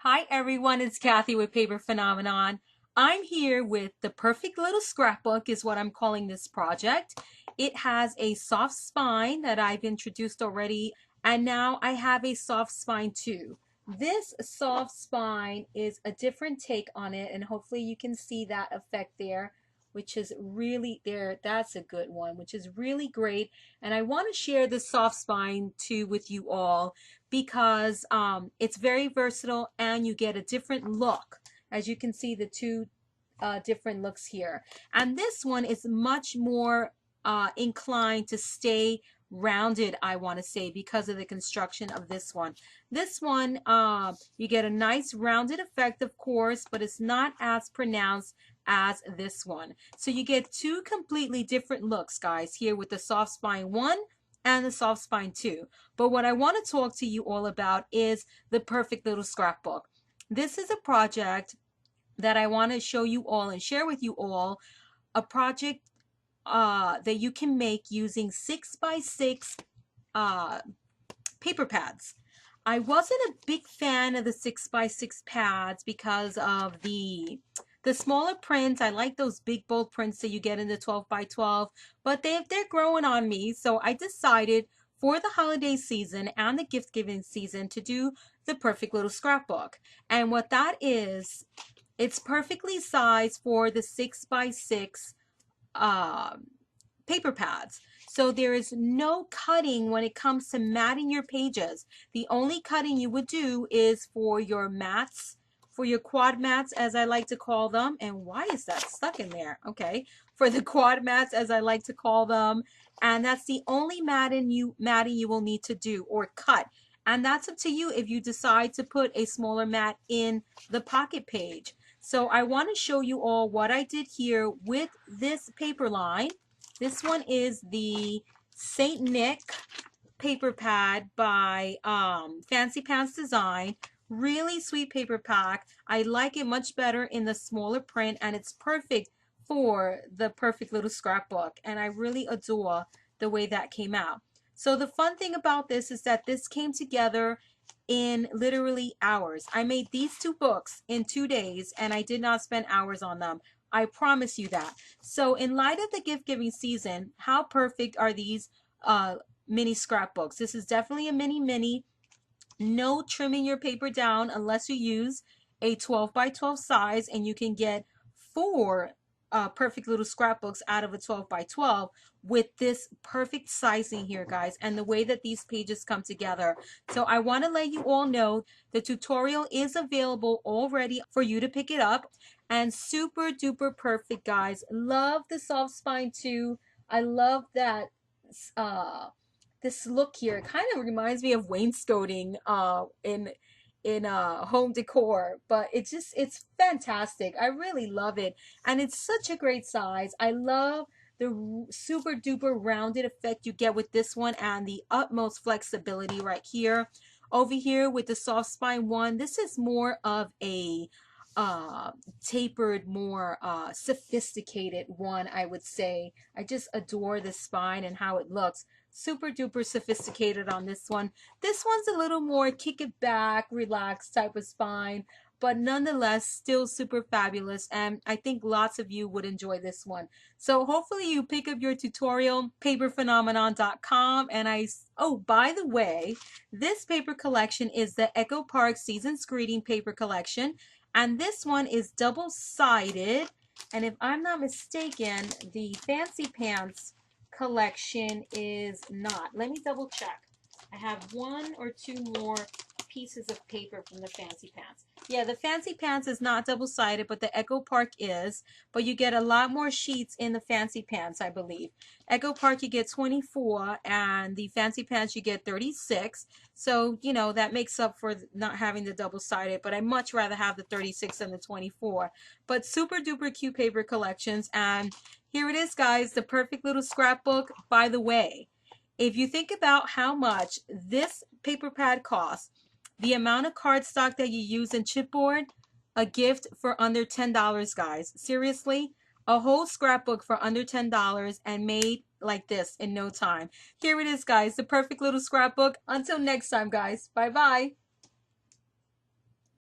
Hi everyone, it's Kathy with Paper Phenomenon. I'm here with the perfect little scrapbook is what I'm calling this project. It has a soft spine that I've introduced already, and now I have a soft spine too. This soft spine is a different take on it, and hopefully you can see that effect there, which is really there. That's a good one, which is really great. And I want to share this soft spine too with you all because it's very versatile and you get a different look. As you can see, the two different looks here. And this one is much more inclined to stay rounded, I want to say, because of the construction of this one. This one, you get a nice rounded effect, of course, but it's not as pronounced as this one. So you get two completely different looks, guys, here with the soft spine one and the soft spine two. But what I want to talk to you all about is the perfect little scrapbook. This is a project that I want to show you all and share with you all, a project that you can make using 6x6 uh, paper pads. I wasn't a big fan of the 6x6 pads because of the smaller prints. I like those big bold prints that you get in the 12x12, but they're growing on me. So I decided for the holiday season and the gift giving season to do the perfect little scrapbook. And what that is, it's perfectly sized for the 6x6 paper pads. So there is no cutting when it comes to matting your pages. The only cutting you would do is for your mats, for your quad mats, as I like to call them. And why is that stuck in there? Okay, for the quad mats, as I like to call them. And that's the only matting you will need to do or cut. And that's up to you if you decide to put a smaller mat in the pocket page. So I want to show you all what I did here with this paper line. This one is the St. Nick paper pad by Fancy Pants Design. Really sweet paper pack. I like it much better in the smaller print, and it's perfect for the perfect little scrapbook. And I really adore the way that came out. So the fun thing about this is that this came together in literally hours. I made these two books in 2 days, and I did not spend hours on them. I promise you that. So in light of the gift giving season, how perfect are these mini scrapbooks? This is definitely a mini. No trimming your paper down unless you use a 12x12 size, and you can get 4 perfect little scrapbooks out of a 12x12 with this perfect sizing here, guys, and the way that these pages come together. So I want to let you all know the tutorial is available already for you to pick it up, and super duper perfect, guys. Love the soft spine too. I love that this look here. It kind of reminds me of wainscoting in home decor, but it's fantastic. I really love it, and it's such a great size. I love the super duper rounded effect you get with this one, and the utmost flexibility right here. Over here with the soft spine one, this is more of a tapered, more sophisticated one, I would say. I just adore the spine and how it looks. Super duper sophisticated on this one. This one's a little more kick it back, relax type of spine, but nonetheless still super fabulous, and I think lots of you would enjoy this one. So hopefully you pick up your tutorial, paperphenomenon.com. And oh, by the way, this paper collection is the Echo Park Season's Greeting paper collection, and this one is double-sided, and if I'm not mistaken, the Fancy Pants collection is not. Let me double check. I have 1 or 2 more pieces of paper from the Fancy Pants. Yeah, the Fancy Pants is not double-sided, but the Echo Park is. But you get a lot more sheets in the Fancy Pants, I believe. Echo Park you get 24, and the Fancy Pants you get 36. So, you know, that makes up for not having the double-sided, but I much rather have the 36 than the 24. But super duper cute paper collections, and here it is, guys, the perfect little scrapbook. By the way, if you think about how much this paper pad costs, the amount of cardstock that you use in chipboard, a gift for under $10, guys. Seriously, a whole scrapbook for under $10 and made like this in no time. Here it is, guys, the perfect little scrapbook. Until next time, guys. Bye-bye.